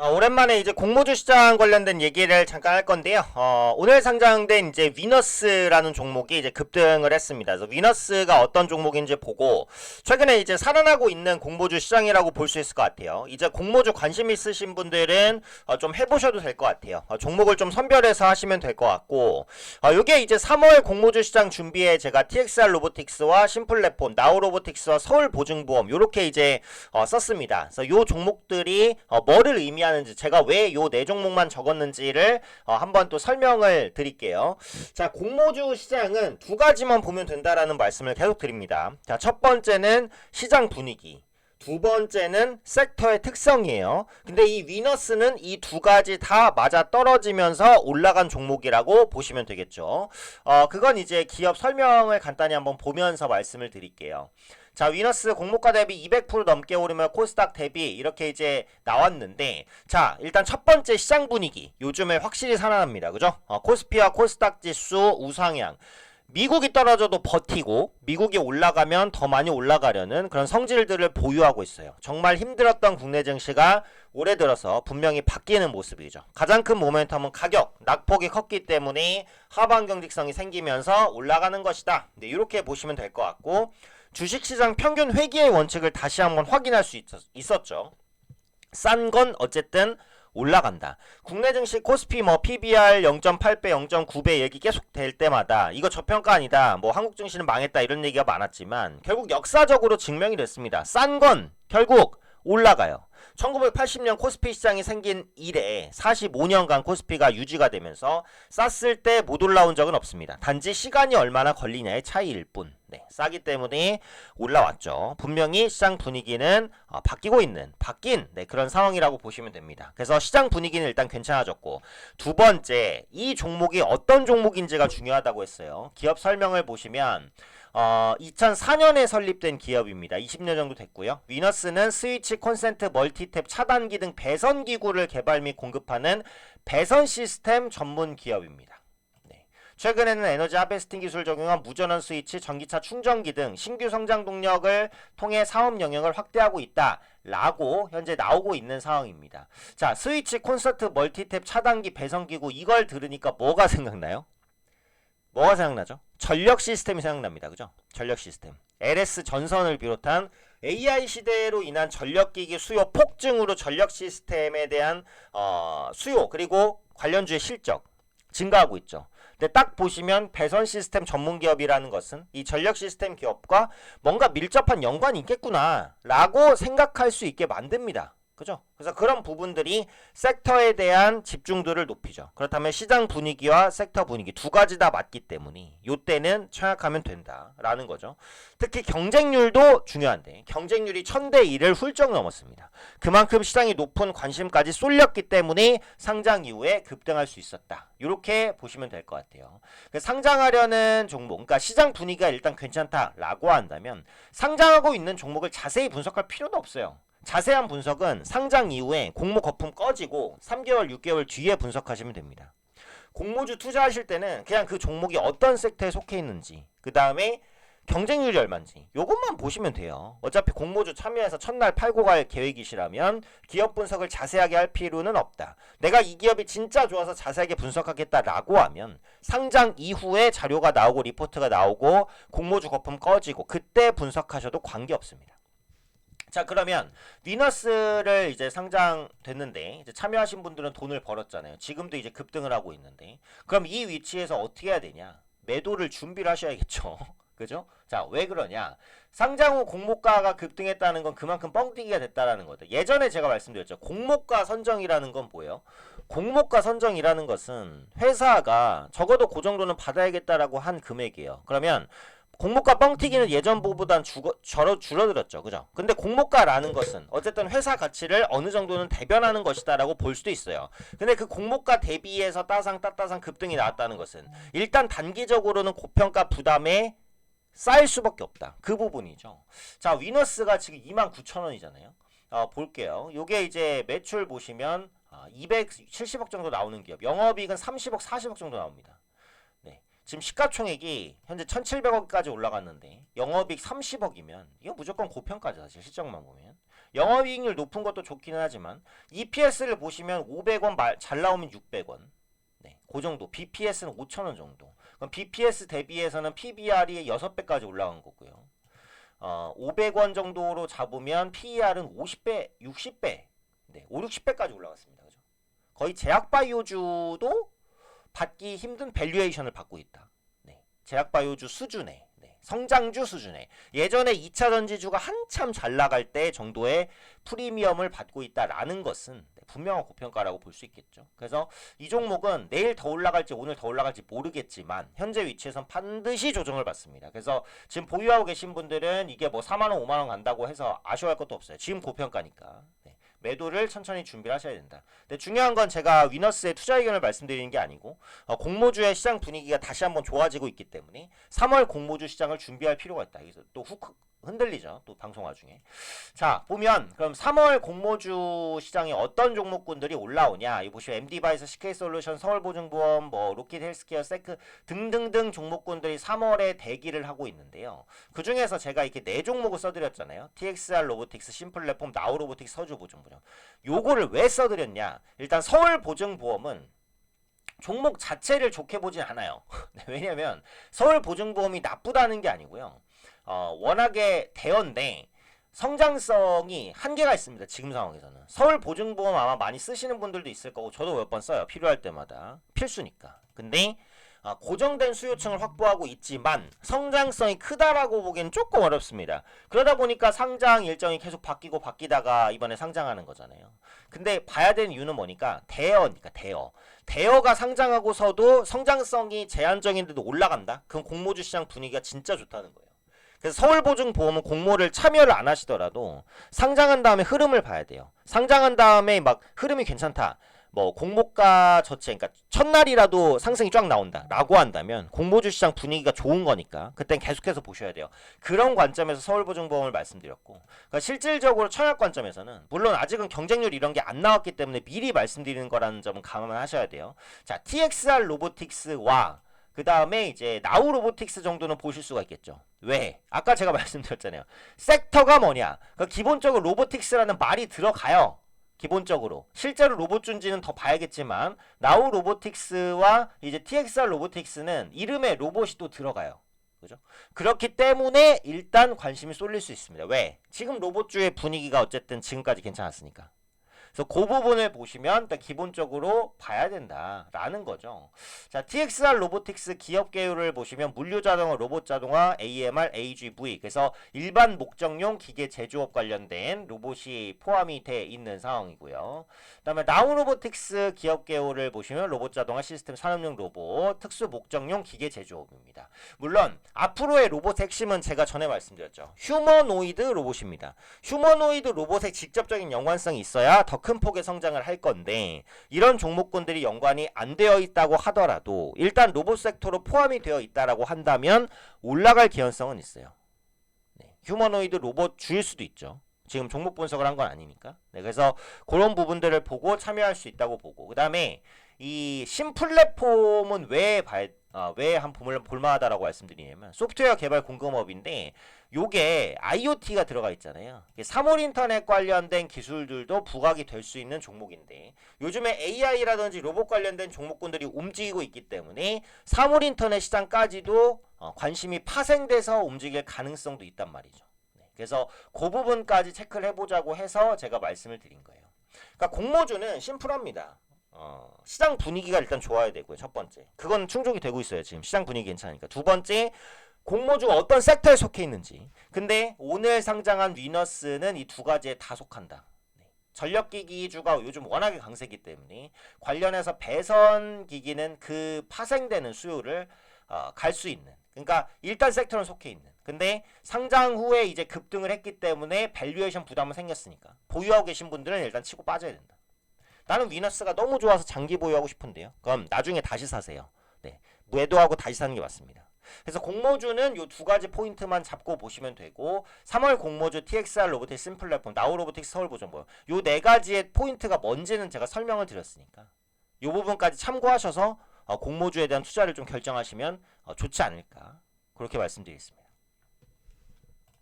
오랜만에 이제 공모주 시장 관련된 얘기를 잠깐 할 건데요. 오늘 상장된 이제 위너스라는 종목이 이제 급등을 했습니다. 그래서 위너스가 어떤 종목인지 보고 최근에 이제 살아나고 있는 공모주 시장이라고 볼 수 있을 것 같아요. 이제 공모주 관심 있으신 분들은 좀 해보셔도 될 것 같아요. 종목을 좀 선별해서 하시면 될 것 같고, 요게 이제 3월 공모주 시장 준비에 제가 TXR 로보틱스와 심플랫폼, 나우로보틱스와 서울보증보험 요렇게 이제 썼습니다. 그래서 요 종목들이 뭐를 의미하는지, 제가 왜 요 네 종목만 적었는지를 한번 또 설명을 드릴게요. 자, 공모주 시장은 두 가지만 보면 된다라는 말씀을 계속 드립니다. 자, 첫 번째는 시장 분위기, 두 번째는 섹터의 특성이에요. 근데 이 위너스는 이 두 가지 다 맞아 떨어지면서 올라간 종목이라고 보시면 되겠죠. 그건 이제 기업 설명을 간단히 한번 보면서 말씀을 드릴게요. 자, 위너스 공모가 대비 200% 넘게 오르며 코스닥 대비 이렇게 이제 나왔는데, 자, 일단 첫 번째 시장 분위기 요즘에 확실히 살아납니다. 그죠? 코스피와 코스닥 지수 우상향. 미국이 떨어져도 버티고 미국이 올라가면 더 많이 올라가려는 그런 성질들을 보유하고 있어요. 정말 힘들었던 국내 증시가 올해 들어서 분명히 바뀌는 모습이죠. 가장 큰 모멘텀은 가격, 낙폭이 컸기 때문에 하방 경직성이 생기면서 올라가는 것이다. 네, 이렇게 보시면 될 것 같고, 주식시장 평균 회귀의 원칙을 다시 한번 확인할 수 있었죠. 싼 건 어쨌든 올라간다. 국내 증시 코스피 뭐 PBR 0.8배, 0.9배 얘기 계속 될 때마다 이거 저평가 아니다, 뭐 한국 증시는 망했다 이런 얘기가 많았지만 결국 역사적으로 증명이 됐습니다. 싼 건 결국 올라가요. 1980년 코스피 시장이 생긴 이래 45년간 코스피가 유지가 되면서 쌌을 때 못 올라온 적은 없습니다. 단지 시간이 얼마나 걸리냐의 차이일 뿐. 네, 싸기 때문에 올라왔죠. 분명히 시장 분위기는 바뀐 그런 상황이라고 보시면 됩니다. 그래서 시장 분위기는 일단 괜찮아졌고, 두 번째, 이 종목이 어떤 종목인지가 중요하다고 했어요. 기업 설명을 보시면 2004년에 설립된 기업입니다. 20년 정도 됐고요. 위너스는 스위치, 콘센트, 멀티탭, 차단기 등 배선 기구를 개발 및 공급하는 배선 시스템 전문 기업입니다. 네. 최근에는 에너지 하베스팅 기술 적용한 무전원 스위치, 전기차 충전기 등 신규 성장 동력을 통해 사업 영역을 확대하고 있다 라고 현재 나오고 있는 상황입니다. 자, 스위치, 콘센트, 멀티탭, 차단기, 배선기구, 이걸 들으니까 뭐가 생각나요? 뭐가 생각나죠? 전력 시스템이 생각납니다. 그죠? 전력 시스템. LS 전선을 비롯한 AI 시대로 인한 전력기기 수요 폭증으로 전력 시스템에 대한 수요 그리고 관련주의 실적 증가하고 있죠. 근데 딱 보시면 배선 시스템 전문 기업이라는 것은 이 전력 시스템 기업과 뭔가 밀접한 연관이 있겠구나 라고 생각할 수 있게 만듭니다. 그죠? 그래서 그런 부분들이 섹터에 대한 집중도를 높이죠. 그렇다면 시장 분위기와 섹터 분위기 두 가지 다 맞기 때문에 이때는 청약하면 된다라는 거죠. 특히 경쟁률도 중요한데 경쟁률이 1000대 1을 훌쩍 넘었습니다. 그만큼 시장이 높은 관심까지 쏠렸기 때문에 상장 이후에 급등할 수 있었다. 이렇게 보시면 될 것 같아요. 상장하려는 종목, 그러니까 시장 분위기가 일단 괜찮다라고 한다면 상장하고 있는 종목을 자세히 분석할 필요도 없어요. 자세한 분석은 상장 이후에 공모 거품 꺼지고 3개월, 6개월 뒤에 분석하시면 됩니다. 공모주 투자하실 때는 그냥 그 종목이 어떤 섹터에 속해 있는지, 그 다음에 경쟁률이 얼마인지 요것만 보시면 돼요. 어차피 공모주 참여해서 첫날 팔고 갈 계획이시라면 기업 분석을 자세하게 할 필요는 없다. 내가 이 기업이 진짜 좋아서 자세하게 분석하겠다라고 하면 상장 이후에 자료가 나오고 리포트가 나오고 공모주 거품 꺼지고 그때 분석하셔도 관계없습니다. 자, 그러면 위너스를 이제 상장됐는데 이제 참여하신 분들은 돈을 벌었잖아요. 지금도 이제 급등을 하고 있는데 그럼 이 위치에서 어떻게 해야 되냐? 매도를 준비를 하셔야겠죠. 그죠? 자, 왜 그러냐? 상장 후 공모가가 급등했다는 건 그만큼 뻥튀기가 됐다라는 거다. 예전에 제가 말씀드렸죠. 공모가 선정이라는 건 뭐예요? 공모가 선정이라는 것은 회사가 적어도 그 정도는 받아야겠다라고 한 금액이에요. 그러면 공모가 뻥튀기는 예전보단 줄어들었죠. 그죠? 근데 공모가라는 것은 어쨌든 회사 가치를 어느 정도는 대변하는 것이다라고 볼 수도 있어요. 근데 그 공모가 대비해서 따상 급등이 나왔다는 것은 일단 단기적으로는 고평가 부담에 쌓일 수밖에 없다. 그 부분이죠. 자, 위너스가 지금 29,000원이잖아요. 볼게요. 요게 이제 매출 보시면 270억 정도 나오는 기업. 영업이익은 30억, 40억 정도 나옵니다. 네. 지금 시가총액이 현재 1,700억까지 올라갔는데 영업이익 30억이면 이거 무조건 고평가죠. 사실 실적만 보면. 영업이익률 높은 것도 좋기는 하지만 EPS를 보시면 500원 잘 나오면 600원. 네, 그 정도. BPS는 5,000원 정도. 그럼 BPS 대비해서는 PBR이 6배까지 올라간 거고요. 500원 정도로 잡으면 PER은 50배, 60배, 네, 5, 60배까지 올라갔습니다. 그죠? 거의 제약바이오주도 받기 힘든 밸류에이션을 받고 있다. 네, 제약바이오주 수준의, 네, 성장주 수준의, 예전에 2차전지주가 한참 잘 나갈 때 정도의 프리미엄을 받고 있다라는 것은 분명한 고평가라고 볼 수 있겠죠. 그래서 이 종목은 내일 더 올라갈지 오늘 더 올라갈지 모르겠지만 현재 위치에선 반드시 조정을 받습니다. 그래서 지금 보유하고 계신 분들은 이게 뭐 4만원 5만원 간다고 해서 아쉬워할 것도 없어요. 지금 고평가니까. 네. 매도를 천천히 준비를 하셔야 된다. 근데 중요한 건 제가 위너스의 투자 의견을 말씀드리는 게 아니고 공모주의 시장 분위기가 다시 한번 좋아지고 있기 때문에 3월 공모주 시장을 준비할 필요가 있다. 여기서 또 훅 흔들리죠. 또 방송 와중에. 자, 보면 그럼 3월 공모주 시장에 어떤 종목군들이 올라오냐. 이 보시면 MD바이스, CK솔루션, 서울보증보험, 뭐 로킷 헬스케어, 세크 등등등 종목군들이 3월에 대기를 하고 있는데요. 그 중에서 제가 이렇게 4종목을 써드렸잖아요. TXR 로보틱스, 심플랫폼, 나우로보틱스, 서주보증보험. 요거를 왜 써드렸냐. 일단 서울보증보험은 종목 자체를 좋게 보진 않아요. 왜냐면 서울보증보험이 나쁘다는 게 아니고요. 워낙에 대여인데 성장성이 한계가 있습니다. 지금 상황에서는. 서울보증보험 아마 많이 쓰시는 분들도 있을 거고 저도 몇 번 써요. 필요할 때마다. 필수니까. 근데 고정된 수요층을 확보하고 있지만 성장성이 크다라고 보기엔 조금 어렵습니다. 그러다 보니까 상장 일정이 계속 바뀌고 바뀌다가 이번에 상장하는 거잖아요. 근데 봐야 되는 이유는 뭐니까 대여니까 대여. 대여가 상장하고서도 성장성이 제한적인데도 올라간다? 그럼 공모주 시장 분위기가 진짜 좋다는 거예요. 그래서 서울보증보험은 공모를 참여를 안 하시더라도 상장한 다음에 흐름을 봐야 돼요. 상장한 다음에 막 흐름이 괜찮다. 뭐 공모가 저체, 그러니까 첫날이라도 상승이 쫙 나온다 라고 한다면 공모주 시장 분위기가 좋은 거니까 그땐 계속해서 보셔야 돼요. 그런 관점에서 서울보증보험을 말씀드렸고, 그러니까 실질적으로 청약 관점에서는 물론 아직은 경쟁률 이런 게 안 나왔기 때문에 미리 말씀드리는 거라는 점은 감안하셔야 돼요. 자, TXR 로보틱스와 그 다음에 이제 나우 로보틱스 정도는 보실 수가 있겠죠. 왜? 아까 제가 말씀드렸잖아요. 섹터가 뭐냐? 그러니까 기본적으로 로보틱스라는 말이 들어가요. 기본적으로. 실제로 로봇준지는 더 봐야겠지만 나우 로보틱스와 이제 TXR 로보틱스는 이름에 로봇이 또 들어가요. 그죠? 그렇기 때문에 일단 관심이 쏠릴 수 있습니다. 왜? 지금 로봇주의 분위기가 어쨌든 지금까지 괜찮았으니까. 그래서 그 부분을 보시면 일단 기본적으로 봐야 된다라는 거죠. 자, TXR 로보틱스 기업 개요를 보시면 물류자동화, 로봇자동화, AMR, AGV, 그래서 일반 목적용 기계 제조업 관련된 로봇이 포함이 돼 있는 상황이고요. 그 다음에 나우 로보틱스 기업 개요를 보시면 로봇자동화 시스템 산업용 로봇, 특수 목적용 기계 제조업입니다. 물론 앞으로의 로봇 핵심은 제가 전에 말씀드렸죠. 휴머노이드 로봇입니다. 휴머노이드 로봇의 직접적인 연관성이 있어야 더 큰 폭의 성장을 할 건데 이런 종목군들이 연관이 안 되어 있다고 하더라도 일단 로봇 섹터로 포함이 되어 있다라고 한다면 올라갈 개연성은 있어요. 네, 휴머노이드 로봇 주일 수도 있죠. 지금 종목 분석을 한 건 아니니까. 네, 그래서 그런 부분들을 보고 참여할 수 있다고 보고, 그 다음에 이 신플랫폼은 왜 한 볼만하다라고 말씀드리냐면 소프트웨어 개발 공급업인데 요게 IoT가 들어가 있잖아요. 3월 인터넷 관련된 기술들도 부각이 될 수 있는 종목인데 요즘에 AI라든지 로봇 관련된 종목군들이 움직이고 있기 때문에 3월 인터넷 시장까지도 관심이 파생돼서 움직일 가능성도 있단 말이죠. 그래서 그 부분까지 체크를 해보자고 해서 제가 말씀을 드린 거예요. 그러니까 공모주는 심플합니다. 시장 분위기가 일단 좋아야 되고요. 첫 번째. 그건 충족이 되고 있어요. 지금 시장 분위기 괜찮으니까. 두 번째, 공모주가 어떤 섹터에 속해 있는지. 근데 오늘 상장한 위너스는 이 두 가지에 다 속한다. 전력기기주가 요즘 워낙에 강세기 때문에 관련해서 배선기기는 그 파생되는 수요를 갈 수 있는. 그러니까 일단 섹터는 속해 있는. 근데 상장 후에 이제 급등을 했기 때문에 밸류에이션 부담은 생겼으니까 보유하고 계신 분들은 일단 치고 빠져야 된다. 나는 위너스가 너무 좋아서 장기 보유하고 싶은데요. 그럼 나중에 다시 사세요. 네, 매도하고 다시 사는 게 맞습니다. 그래서 공모주는 요 두 가지 포인트만 잡고 보시면 되고 3월 공모주 TXR 로보틱스 심플랫폼, 나우 로보틱스 서울보증보험 요 네 가지의 포인트가 뭔지는 제가 설명을 드렸으니까 요 부분까지 참고하셔서 공모주에 대한 투자를 좀 결정하시면 좋지 않을까 그렇게 말씀드리겠습니다.